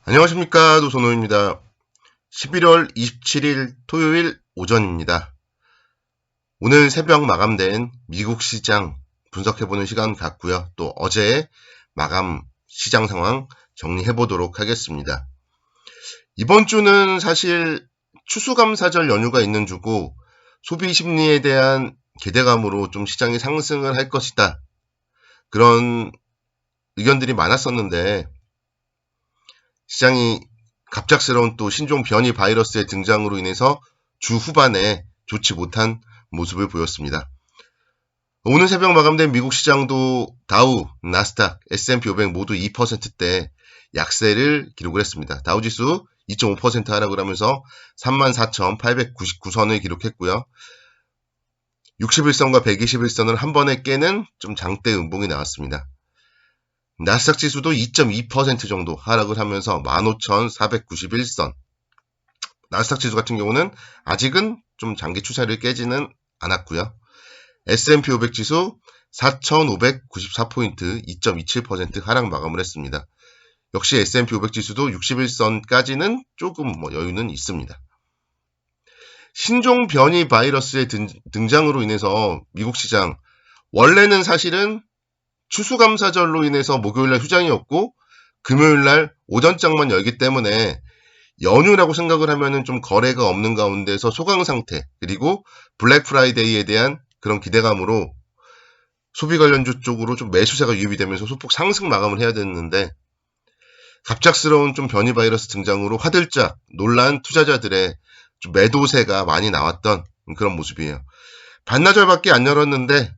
안녕하십니까, 노선호입니다. 11월 27일 토요일 오전입니다. 오늘 새벽 마감된 미국 시장 분석해보는 시간 갖고요. 또 어제 마감 시장 상황 정리해보도록 하겠습니다. 이번 주는 사실 추수감사절 연휴가 있는 주고 소비 심리에 대한 기대감으로 좀 시장이 상승을 할 것이다. 그런 의견들이 많았었는데 시장이 갑작스러운 또 신종 변이 바이러스의 등장으로 인해서 주 후반에 좋지 못한 모습을 보였습니다. 오늘 새벽 마감된 미국 시장도 다우, 나스닥, S&P 500 모두 2%대 약세를 기록을 했습니다. 다우지수 2.5% 하락을 하면서 34,899선을 기록했고요. 61선과 121선을 한 번에 깨는 좀 장대 음봉이 나왔습니다. 나스닥 지수도 2.2% 정도 하락을 하면서 15,491선. 나스닥 지수 같은 경우는 아직은 좀 장기 추세를 깨지는 않았고요. S&P 500 지수 4,594포인트 2.27% 하락 마감을 했습니다. 역시 S&P 500 지수도 61선까지는 조금 여유는 있습니다. 신종 변이 바이러스의 등장으로 인해서 미국 시장 원래는 사실은 추수감사절로 인해서 목요일날 휴장이었고 금요일날 오전장만 열기 때문에 연휴라고 생각을 하면은 좀 거래가 없는 가운데서 소강 상태, 그리고 블랙 프라이데이에 대한 그런 기대감으로 소비 관련주 쪽으로 좀 매수세가 유입이 되면서 소폭 상승 마감을 해야 됐는데 갑작스러운 좀 변이 바이러스 등장으로 화들짝 놀란 투자자들의 좀 매도세가 많이 나왔던 그런 모습이에요. 반나절밖에 안 열었는데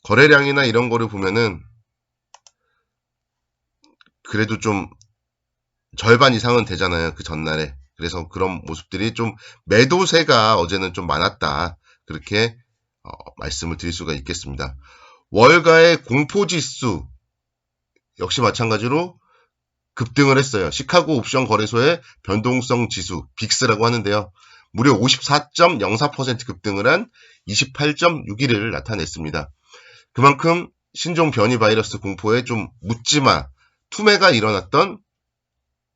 거래량이나 이런 거를 보면은 그래도 좀 절반 이상은 되잖아요. 그 전날에. 그래서 그런 모습들이 좀 매도세가 어제는 좀 많았다. 그렇게 말씀을 드릴 수가 있겠습니다. 월가의 공포지수 역시 마찬가지로 급등을 했어요. 시카고 옵션 거래소의 변동성 지수 빅스라고 하는데요. 무려 54.04% 급등을 한 28.61을 나타냈습니다. 그만큼 신종 변이 바이러스 공포에 좀 묻지마 투매가 일어났던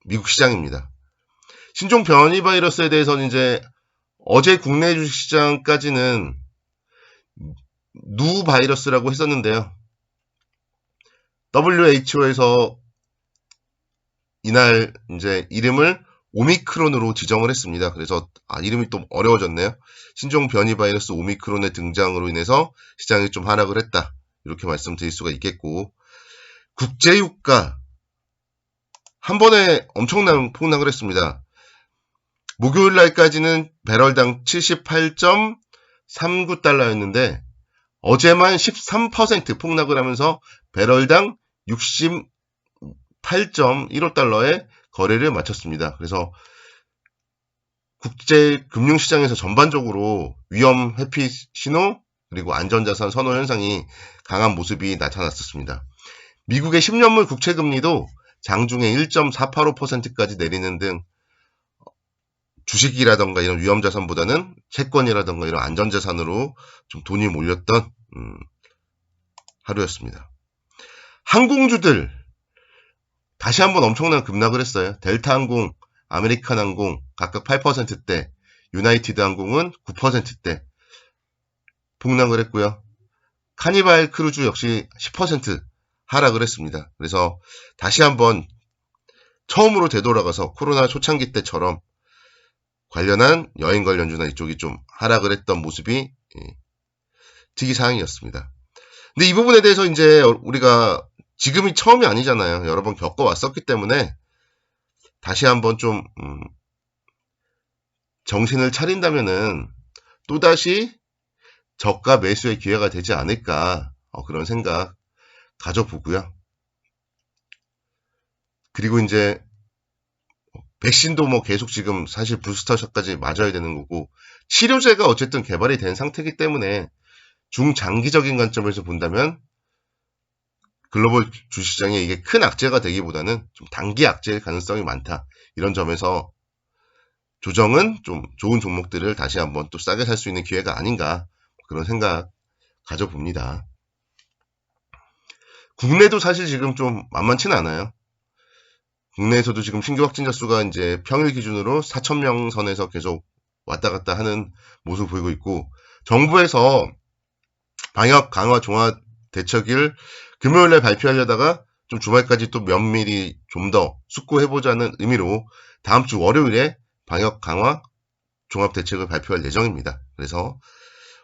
미국 시장입니다. 신종 변이 바이러스에 대해서는 이제 어제 국내 주식시장까지는 누 바이러스라고 했었는데요. WHO에서 이날 이제 이름을 오미크론으로 지정을 했습니다. 그래서 이름이 또 어려워졌네요. 신종 변이 바이러스 오미크론의 등장으로 인해서 시장이 좀 하락을 했다. 이렇게 말씀드릴 수가 있겠고, 국제유가 한 번에 엄청난 폭락을 했습니다. 목요일 날까지는 배럴당 78.39달러였는데 어제만 13% 폭락을 하면서 배럴당 68.15달러에 거래를 마쳤습니다. 그래서 국제 금융시장에서 전반적으로 위험 회피 신호 그리고 안전자산 선호 현상이 강한 모습이 나타났었습니다. 미국의 10년물 국채금리도 장중에 1.485%까지 내리는 등 주식이라던가 이런 위험자산보다는 채권이라던가 이런 안전자산으로 좀 돈이 몰렸던 하루였습니다. 항공주들 다시 한번 엄청난 급락을 했어요. 델타항공, 아메리칸항공 각각 8%대, 유나이티드 항공은 9%대 폭락을 했고요. 카니발 크루즈 역시 10% 하락을 했습니다. 그래서 다시 한번 처음으로 되돌아가서 코로나 초창기 때처럼 관련한 여행 관련주나 이쪽이 좀 하락을 했던 모습이 특이사항이었습니다. 근데 이 부분에 대해서 이제 우리가 지금이 처음이 아니잖아요. 여러 번 겪어왔었기 때문에 다시 한번 좀 정신을 차린다면은 또다시 저가 매수의 기회가 되지 않을까 그런 생각 가져보고요. 그리고 이제 백신도 계속 지금 사실 부스터샷까지 맞아야 되는 거고 치료제가 어쨌든 개발이 된 상태이기 때문에 중장기적인 관점에서 본다면 글로벌 주식시장에 이게 큰 악재가 되기보다는 좀 단기 악재일 가능성이 많다. 이런 점에서 조정은 좀 좋은 종목들을 다시 한번 또 싸게 살 수 있는 기회가 아닌가 그런 생각 가져봅니다. 국내도 사실 지금 좀 만만치는 않아요. 국내에서도 지금 신규 확진자 수가 이제 평일 기준으로 4,000명 선에서 계속 왔다 갔다 하는 모습을 보이고 있고, 정부에서 방역 강화 종합 대책을 금요일에 발표하려다가 좀 주말까지 또 면밀히 좀 더 숙고해보자는 의미로 다음 주 월요일에 방역 강화 종합 대책을 발표할 예정입니다. 그래서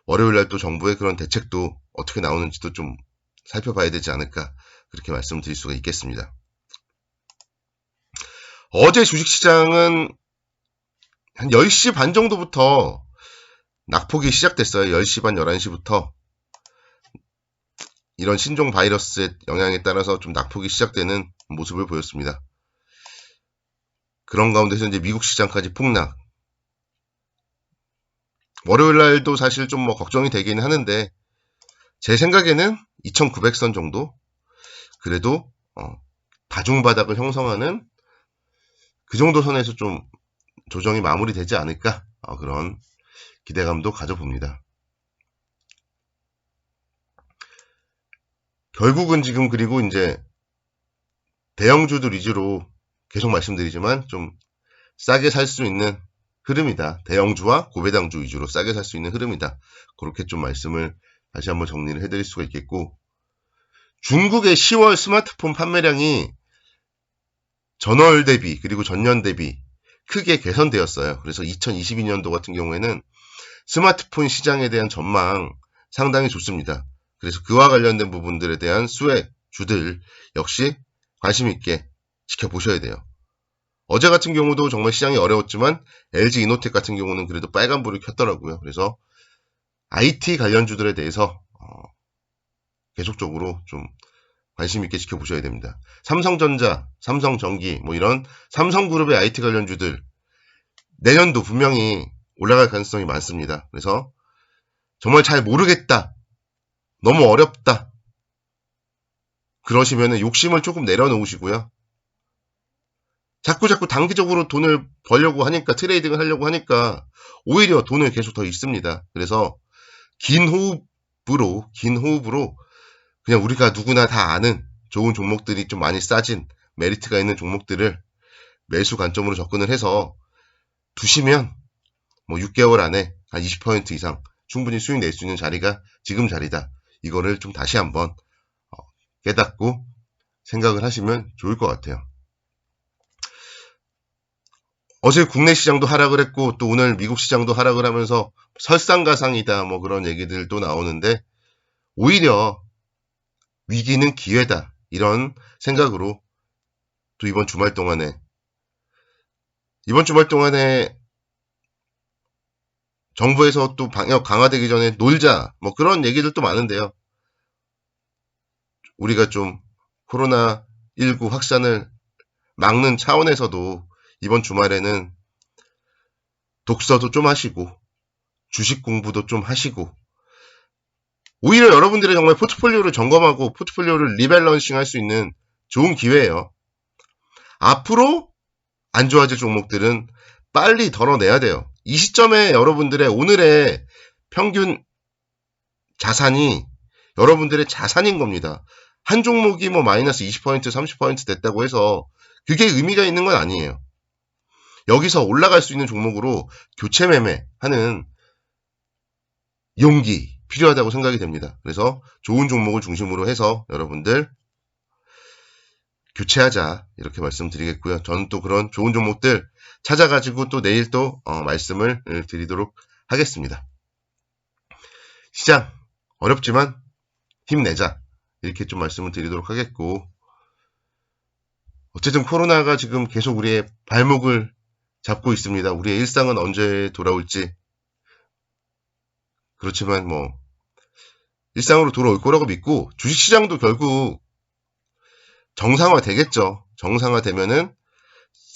월요일날 또 정부의 그런 대책도 어떻게 나오는지도 좀 살펴봐야 되지 않을까, 그렇게 말씀드릴 수가 있겠습니다. 어제 주식시장은 한 10시 반 정도부터 낙폭이 시작됐어요. 10시 반, 11시부터 이런 신종 바이러스의 영향에 따라서 좀 낙폭이 시작되는 모습을 보였습니다. 그런 가운데서 이제 미국 시장까지 폭락. 월요일 날도 사실 좀 뭐 걱정이 되긴 하는데, 제 생각에는 2,900선 정도? 그래도 다중바닥을 형성하는 그 정도 선에서 좀 조정이 마무리되지 않을까, 그런 기대감도 가져봅니다. 결국은 지금 그리고 이제 대형주들 위주로 계속 말씀드리지만 좀 싸게 살 수 있는 흐름이다. 대형주와 고배당주 위주로 싸게 살 수 있는 흐름이다. 그렇게 좀 말씀을 다시 한번 정리를 해드릴 수가 있겠고, 중국의 10월 스마트폰 판매량이 전월 대비 그리고 전년 대비 크게 개선되었어요. 그래서 2022년도 같은 경우에는 스마트폰 시장에 대한 전망 상당히 좋습니다. 그래서 그와 관련된 부분들에 대한 수혜주들 역시 관심 있게 지켜보셔야 돼요. 어제 같은 경우도 정말 시장이 어려웠지만 LG 이노텍 같은 경우는 그래도 빨간불을 켰더라고요. 그래서 IT 관련주들에 대해서 계속적으로 좀 관심 있게 지켜보셔야 됩니다. 삼성전자, 삼성전기, 뭐 이런 삼성그룹의 IT 관련주들 내년도 분명히 올라갈 가능성이 많습니다. 그래서 정말 잘 모르겠다, 너무 어렵다, 그러시면 욕심을 조금 내려놓으시고요. 자꾸 단기적으로 돈을 벌려고 하니까, 트레이딩을 하려고 하니까 오히려 돈을 계속 더 잃습니다. 그래서 긴 호흡으로 그냥 우리가 누구나 다 아는 좋은 종목들이 좀 많이 싸진 메리트가 있는 종목들을 매수 관점으로 접근을 해서 두시면 뭐 6개월 안에 한 20% 이상 충분히 수익 낼 수 있는 자리가 지금 자리다. 이거를 좀 다시 한번 깨닫고 생각을 하시면 좋을 것 같아요. 어제 국내 시장도 하락을 했고 또 오늘 미국 시장도 하락을 하면서 설상가상이다 뭐 그런 얘기들도 나오는데, 오히려 위기는 기회다, 이런 생각으로 또 이번 주말 동안에 정부에서 또 방역 강화되기 전에 놀자 뭐 그런 얘기들도 많은데요. 우리가 좀 코로나19 확산을 막는 차원에서도 이번 주말에는 독서도 좀 하시고 주식 공부도 좀 하시고, 오히려 여러분들의 정말 포트폴리오를 점검하고 포트폴리오를 리밸런싱 할 수 있는 좋은 기회예요. 앞으로 안 좋아질 종목들은 빨리 덜어내야 돼요. 이 시점에 여러분들의 오늘의 평균 자산이 여러분들의 자산인 겁니다. 한 종목이 뭐 마이너스 20%, 30% 됐다고 해서 그게 의미가 있는 건 아니에요. 여기서 올라갈 수 있는 종목으로 교체 매매하는 용기 필요하다고 생각이 됩니다. 그래서 좋은 종목을 중심으로 해서 여러분들 교체하자, 이렇게 말씀드리겠고요. 저는 또 그런 좋은 종목들 찾아가지고 또 내일 또 말씀을 드리도록 하겠습니다. 시장 어렵지만 힘내자, 이렇게 좀 말씀을 드리도록 하겠고, 어쨌든 코로나가 지금 계속 우리의 발목을 잡고 있습니다. 우리의 일상은 언제 돌아올지. 그렇지만 뭐 일상으로 돌아올 거라고 믿고, 주식시장도 결국 정상화 되겠죠. 정상화 되면은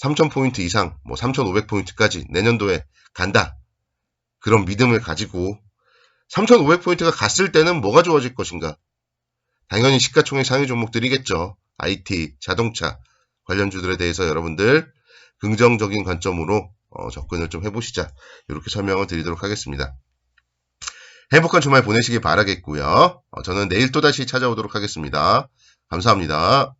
3,000포인트 이상, 뭐 3,500포인트까지 내년도에 간다, 그런 믿음을 가지고 3,500포인트가 갔을 때는 뭐가 좋아질 것인가? 당연히 시가총액 상위 종목들이겠죠. IT, 자동차 관련주들에 대해서 여러분들 긍정적인 관점으로 접근을 좀 해보시자, 이렇게 설명을 드리도록 하겠습니다. 행복한 주말 보내시기 바라겠고요. 저는 내일 또다시 찾아오도록 하겠습니다. 감사합니다.